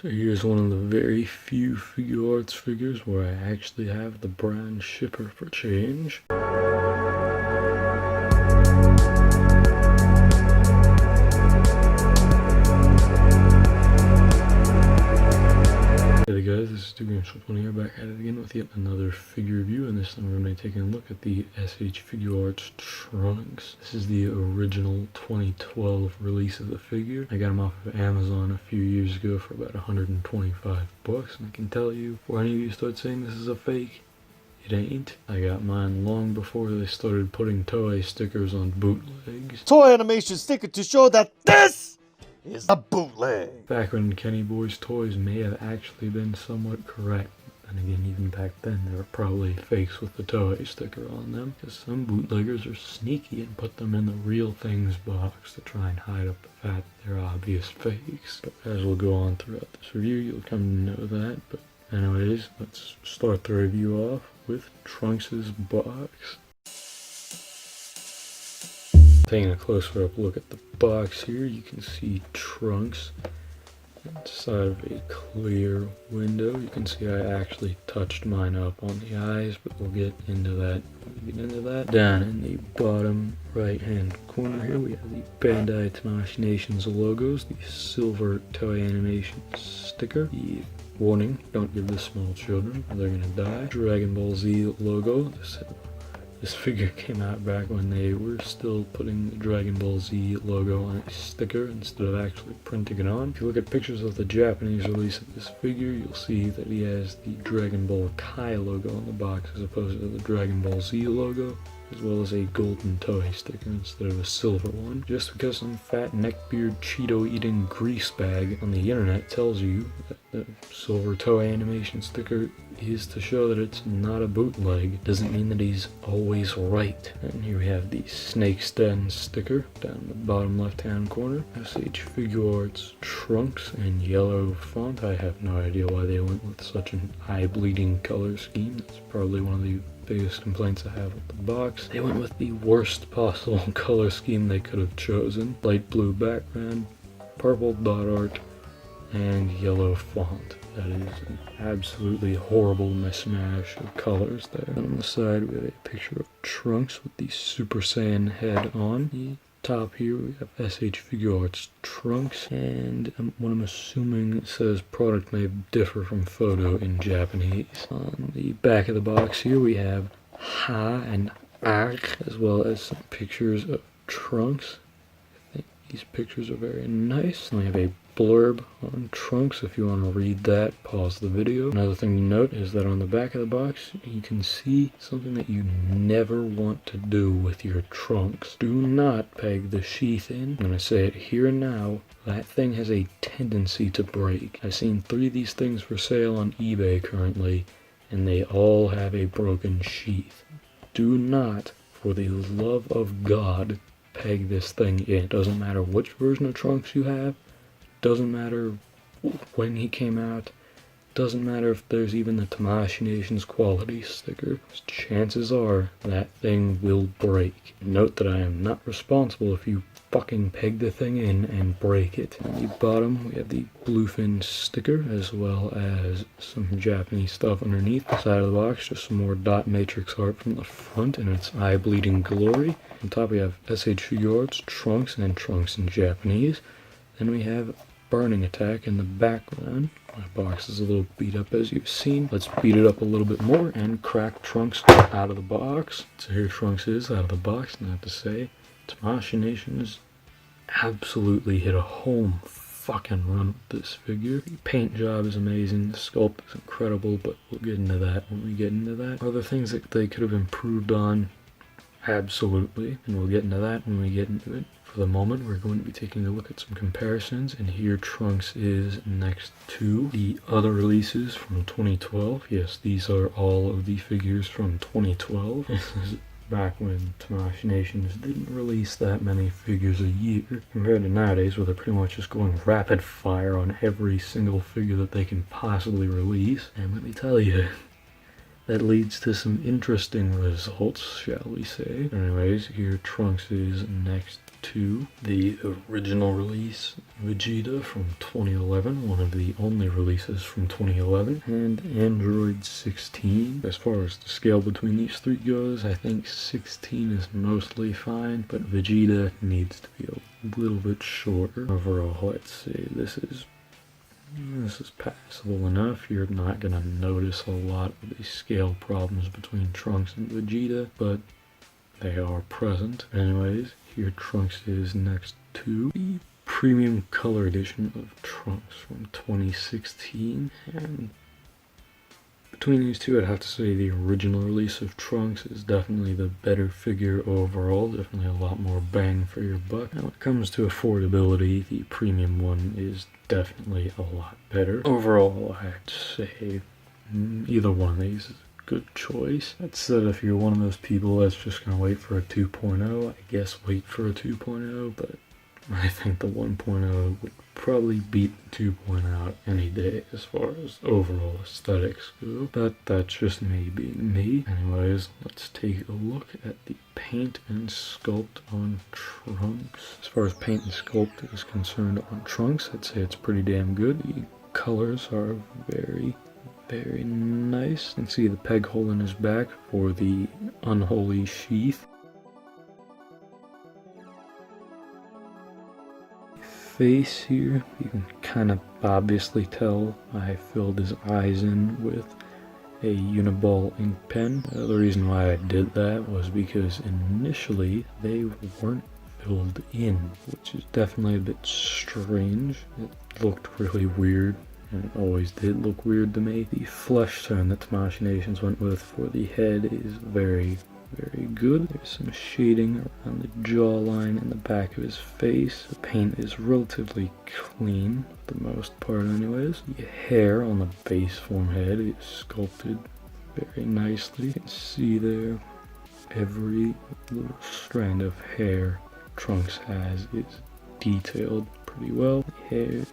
So here's one of the very few Figuarts figures where I actually have the brand shipper for change. Hey guys, this is S.H.Figuarts here, back at it again with yet another figure review, and this time we're going to be taking a look at the S.H.Figuarts Trunks. This is the original 2012 release of the figure. I got them off of Amazon a few years ago for about 125 bucks, and I can tell you, before any of you start saying this is a fake, it ain't. I got mine long before they started putting Toei stickers on bootlegs. Toy animation sticker to show that this is a bootleg. Back when Kenny Boy's toys may have actually been somewhat correct. And again, even back then, there were probably fakes with the Toei sticker on them, because some bootleggers are sneaky and put them in the real things box to try and hide up the fact that they're obvious fakes. But as we'll go on throughout this review, you'll come to know that. But anyways, let's start the review off with Trunks' box. Taking a closer up look at the box here, you can see Trunks inside of a clear window. You can see I actually touched mine up on the eyes, but we'll get into that. Down in the bottom right hand corner here, we have the Bandai Tamashii Nations logos, the silver Toei Animation sticker, the warning, don't give this small children, they're gonna die, Dragon Ball Z logo. This figure came out back when they were still putting the Dragon Ball Z logo on a sticker instead of actually printing it on. If you look at pictures of the Japanese release of this figure, you'll see that he has the Dragon Ball Kai logo on the box as opposed to the Dragon Ball Z logo, as well as a golden Toei sticker instead of a silver one. Just because some fat neckbeard Cheeto eating grease bag on the internet tells you that the silver Toei animation sticker is to show that it's not a bootleg, doesn't mean that he's always right. And here we have the Snake's Den sticker down in the bottom left hand corner. S.H.Figuarts Trunks in yellow font. I have no idea why they went with such an eye-bleeding color scheme. That's probably one of the biggest complaints I have with the box. They went with the worst possible color scheme they could have chosen. Light blue background, purple dot art, and yellow font. That is an absolutely horrible mismatch of colors there. And on the side we have a picture of Trunks with the Super Saiyan head on. The top here we have S.H.Figuarts Trunks, and what I'm assuming it says product may differ from photo in Japanese. On the back of the box here we have Ha and Ak, as well as some pictures of Trunks. I think these pictures are very nice. And we have a blurb on Trunks. If you want to read that, pause the video. Another thing to note is that on the back of the box you can see something that you never want to do with your Trunks. Do not peg the sheath in. I'm going to say it here and now. That thing has a tendency to break. I've seen 3 of these things for sale on eBay currently, and they all have a broken sheath. Do not, for the love of God, peg this thing in. It doesn't matter which version of Trunks you have. Doesn't matter when he came out. Doesn't matter if there's even the Tamashii Nations quality sticker. Chances are that thing will break. Note that I am not responsible if you fucking peg the thing in and break it. On the bottom we have the Bluefin sticker, as well as some Japanese stuff underneath. The side of the box, just some more dot matrix art from the front in its eye-bleeding glory. On top we have S.H.Figuarts Trunks and Trunks in Japanese. Then we have Burning Attack in the background. My box is a little beat up as you've seen. Let's beat it up a little bit more and crack Trunks out of the box. So here Trunks is out of the box, and I have to say, Tamashii Nations absolutely hit a home fucking run with this figure. The paint job is amazing, the sculpt is incredible, but we'll get into that when we get into that. Are there things that they could have improved on? Absolutely, and we'll get into that when we get into it. For the moment, we're going to be taking a look at some comparisons, and here Trunks is next to the other releases from 2012. Yes, these are all of the figures from 2012. This is back when Tamashii Nations didn't release that many figures a year, compared to nowadays where they're pretty much just going rapid fire on every single figure that they can possibly release. And let me tell you, that leads to some interesting results, shall we say. Anyways, here Trunks is next 2, the original release Vegeta from 2011, one of the only releases from 2011, and Android 16. As far as the scale between these three goes, I think 16 is mostly fine, but Vegeta needs to be a little bit shorter. Overall, I'd say this is passable enough. You're not going to notice a lot of the scale problems between Trunks and Vegeta, but they are present. Anyways, here Trunks is next to the premium color edition of Trunks from 2016, and between these two, I'd have to say the original release of Trunks is definitely the better figure overall, definitely a lot more bang for your buck. Now, when it comes to affordability, the premium one is definitely a lot better. Overall, I'd say either one of these is a good choice. That said, if you're one of those people that's just going to wait for a 2.0, I guess wait for a 2.0, but I think the 1.0 would probably beat the 2.0 any day as far as overall aesthetics go, but that's just me being me. Anyways, let's take a look at the paint and sculpt on Trunks. As far as paint and sculpt is concerned on Trunks, I'd say it's pretty damn good. The colors are very nice. You can see the peg hole in his back for the unholy Sheath. Face here, you can kind of obviously tell I filled his eyes in with a Uniball ink pen. The reason why I did that was because initially they weren't filled in, which is definitely a bit strange. It looked really weird, and it always did look weird to me. The flesh tone that Tamashii Nations went with for the head is very good. There's some shading around the jawline and the back of his face. The paint is relatively clean, for the most part anyways. The hair on the base form head is sculpted very nicely. You can see there every little strand of hair Trunks has is detailed pretty well. The hair is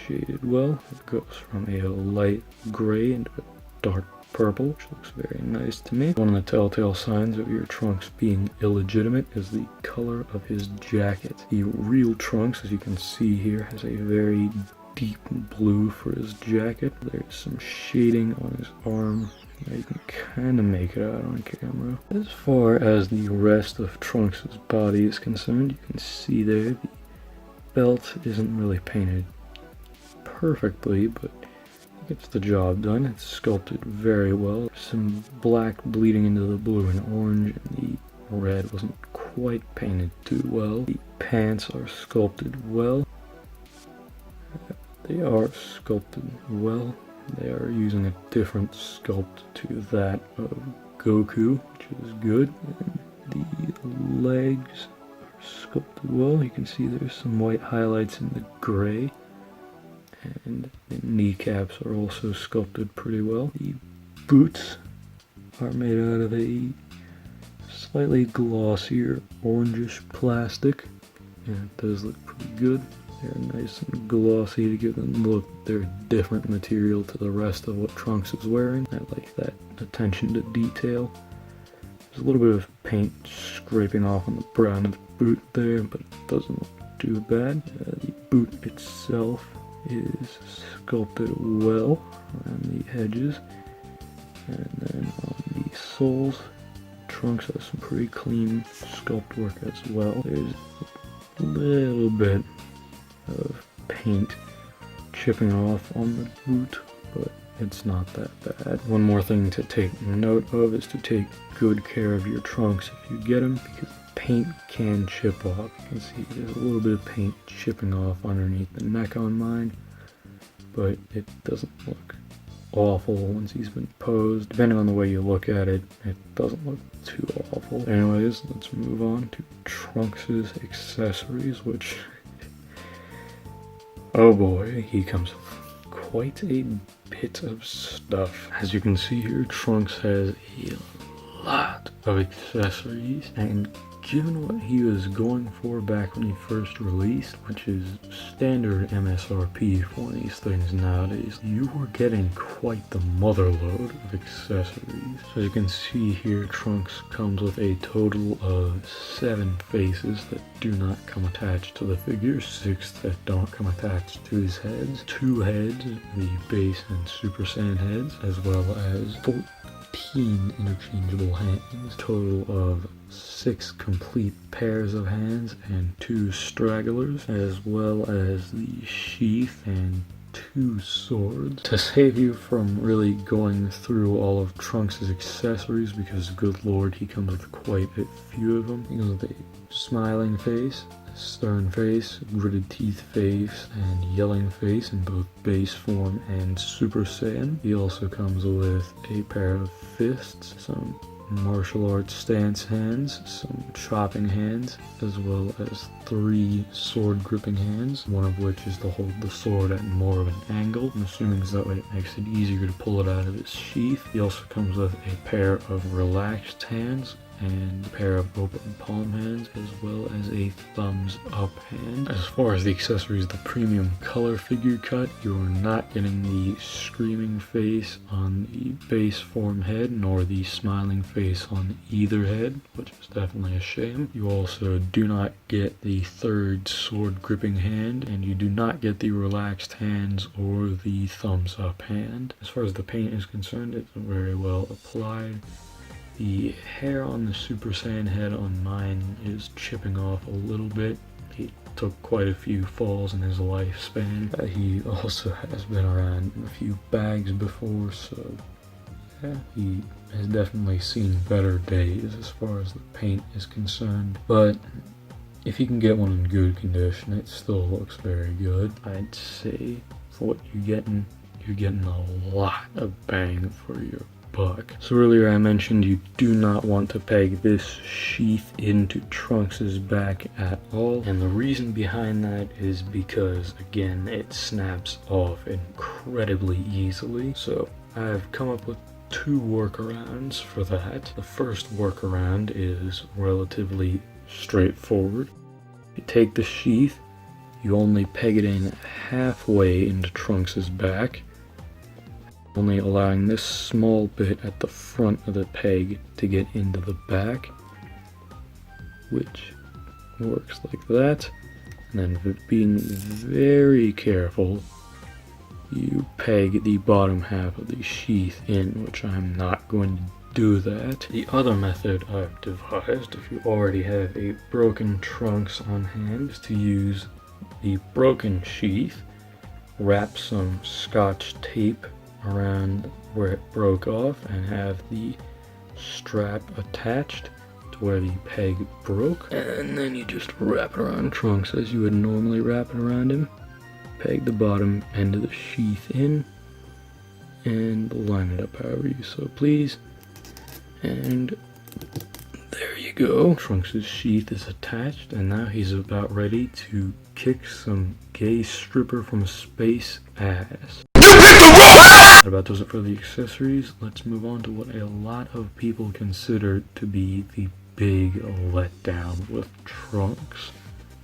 shaded well. It goes from a light gray into a dark purple, which looks very nice to me. One of the telltale signs of your Trunks being illegitimate is the color of his jacket. The real Trunks, as you can see here, has a very deep blue for his jacket. There's some shading on his arm. You can kind of make it out on camera. As far as the rest of Trunks' body is concerned, you can see there the belt isn't really painted perfectly, but gets the job done. It's sculpted very well. Some black bleeding into the blue and orange, and the red wasn't quite painted too well. The pants are sculpted well. They are sculpted well. They are using a different sculpt to that of Goku, which is good. And the legs are sculpted well. You can see there's some white highlights in the gray. And the kneecaps are also sculpted pretty well. The boots are made out of a slightly glossier orangish plastic, and it does look pretty good. They're nice and glossy to give them look. They're a different material to the rest of what Trunks is wearing. I like that attention to detail. There's a little bit of paint scraping off on the brown of the boot there, but it doesn't look too bad. The boot itself is sculpted well around the edges, and then on the soles, Trunks has some pretty clean sculpt work as well. There's a little bit of paint chipping off on the boot, but it's not that bad. One more thing to take note of is to take good care of your Trunks if you get them, because paint can chip off. You can see there's a little bit of paint chipping off underneath the neck on mine, but it doesn't look awful once he's been posed. Depending on the way you look at it, it doesn't look too awful. Anyways, let's move on to Trunks' accessories, which, oh boy, he comes with quite a bit of stuff. As you can see here, Trunks has a lot of accessories, and given what he was going for back when he first released, which is standard MSRP for one of these things nowadays, you were getting quite the motherload of accessories. So as you can see here, Trunks comes with a total of 7 faces that do not come attached to the figure, 6 that don't come attached to his heads, 2 heads, the base and Super Saiyan heads, as well as 14 interchangeable hands, total of 6 complete pairs of hands and 2 stragglers, as well as the sheath and 2 swords. To save you from really going through all of Trunks' accessories, because good lord, he comes with quite a few of them. He comes with a smiling face, stern face, gritted teeth face, and yelling face in both base form and Super Saiyan. He also comes with a pair of fists, some martial arts stance hands, some chopping hands, as well as 3 sword gripping hands, one of which is to hold the sword at more of an angle. I'm assuming so that way it makes it easier to pull it out of its sheath. He also comes with a pair of relaxed hands and a pair of open palm hands, as well as a thumbs up hand. As far as the accessories, the premium color figure cut, you are not getting the screaming face on the base form head, nor the smiling face on either head, which is definitely a shame. You also do not get the 3rd sword gripping hand, and you do not get the relaxed hands or the thumbs up hand. As far as the paint is concerned, it's very well applied. The hair on the Super Saiyan head on mine is chipping off a little bit. He took quite a few falls in his lifespan. He also has been around in a few bags before, so yeah, he has definitely seen better days as far as the paint is concerned. But if you can get one in good condition, it still looks very good. I'd say for what you're getting a lot of bang for your buck. So earlier I mentioned you do not want to peg this sheath into Trunks' back at all, and the reason behind that is because, again, it snaps off incredibly easily. So I've come up with 2 workarounds for that. The first workaround is relatively straightforward. You take the sheath, you only peg it in halfway into Trunks' back, only allowing this small bit at the front of the peg to get into the back, which works like that. And then being very careful, you peg the bottom half of the sheath in, which I'm not going to do that. The other method I've devised, if you already have a broken Trunks on hand, is to use the broken sheath, wrap some Scotch tape around where it broke off, and have the strap attached to where the peg broke, and then you just wrap it around Trunks as you would normally wrap it around him. Peg the bottom end of the sheath in and line it up however you so please, and there you go. Trunks' sheath is attached, and now he's about ready to kick some gay stripper from space ass. That about does it for the accessories. Let's move on to what a lot of people consider to be the big letdown with Trunks,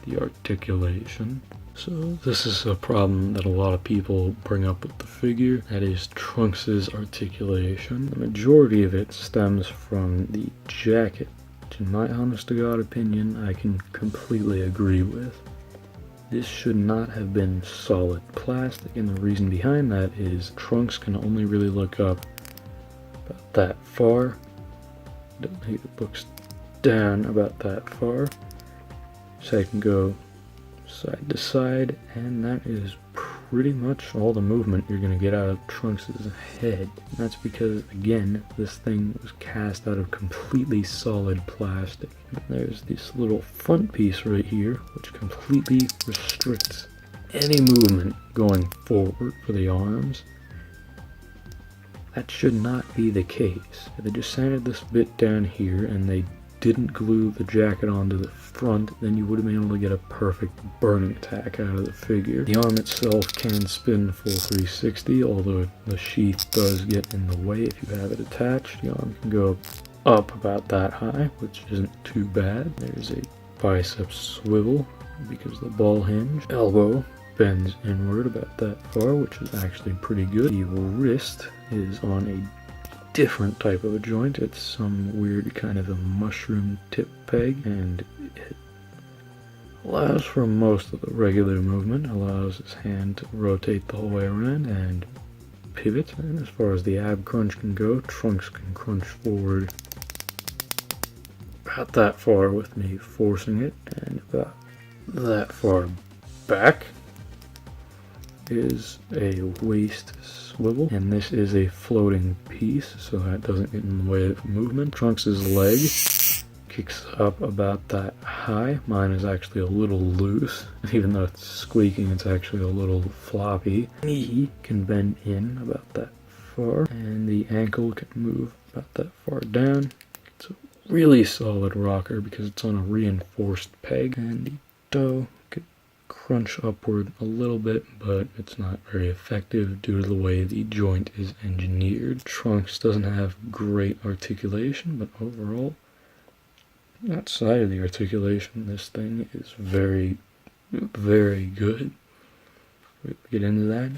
the articulation. So this is a problem that a lot of people bring up with the figure, that is Trunks' articulation. The majority of it stems from the jacket, which in my honest to God opinion, I can completely agree with. This should not have been solid plastic, and the reason behind that is Trunks can only really look up about that far. He looks down about that far, so I can go side to side, and that is pretty much all the movement you're going to get out of Trunks' head. And that's because, again, this thing was cast out of completely solid plastic. And there's this little front piece right here, which completely restricts any movement going forward for the arms. That should not be the case. If they just sanded this bit down here and they didn't glue the jacket onto the front, then you would have been able to get a perfect burning attack out of the figure. The arm itself can spin full 360, although the sheath does get in the way if you have it attached. The arm can go up about that high, which isn't too bad. There's a bicep swivel because the ball hinge. Elbow bends inward about that far, which is actually pretty good. The wrist is on a different type of a joint. It's some weird kind of a mushroom tip peg, and it allows for most of the regular movement, allows his hand to rotate the whole way around and pivot. And as far as the ab crunch can go, Trunks can crunch forward about that far with me forcing it, and about that far back is a waist swivel, and this is a floating piece so that doesn't get in the way of movement. Trunks' leg kicks up about that high. Mine is actually a little loose. Even though it's squeaking, it's actually a little floppy. Knee can bend in about that far, and the ankle can move about that far down. It's a really solid rocker because it's on a reinforced peg, and the toe could crunch upward a little bit, but it's not very effective due to the way the joint is engineered. Trunks doesn't have great articulation, but overall, outside of the articulation, this thing is very, very good. We'll get into that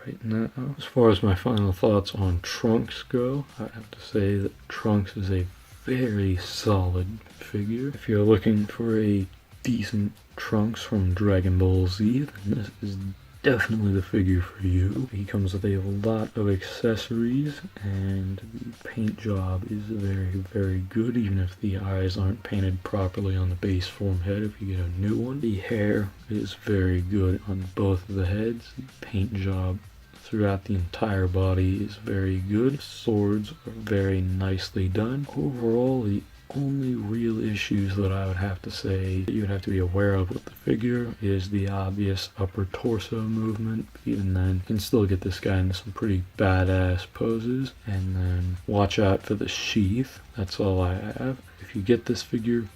right now. As far as my final thoughts on Trunks go, I have to say that Trunks is a very solid figure. If you're looking for a decent Trunks from Dragon Ball Z, then this is definitely the figure for you. He comes with a lot of accessories, and the paint job is very, very good, even if the eyes aren't painted properly on the base form head if you get a new one. The hair is very good on both of the heads. The paint job throughout the entire body is very good. Swords are very nicely done. Overall, the only real issues that I would have to say that you would have to be aware of with the figure is the obvious upper torso movement. Even then, you can still get this guy into some pretty badass poses. And then watch out for the sheath. That's all I have. If you get this figure,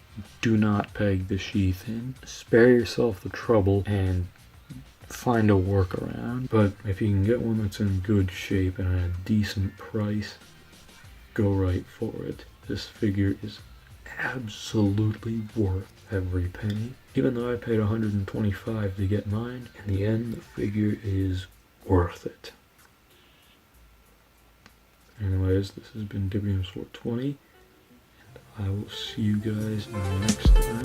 do not peg the sheath in. Spare yourself the trouble and find a workaround. But if you can get one that's in good shape and at a decent price, go right for it. This figure is absolutely worth every penny. Even though I paid $125 to get mine, in the end, the figure is worth it. Anyways, this has been WM420, and I will see you guys next time.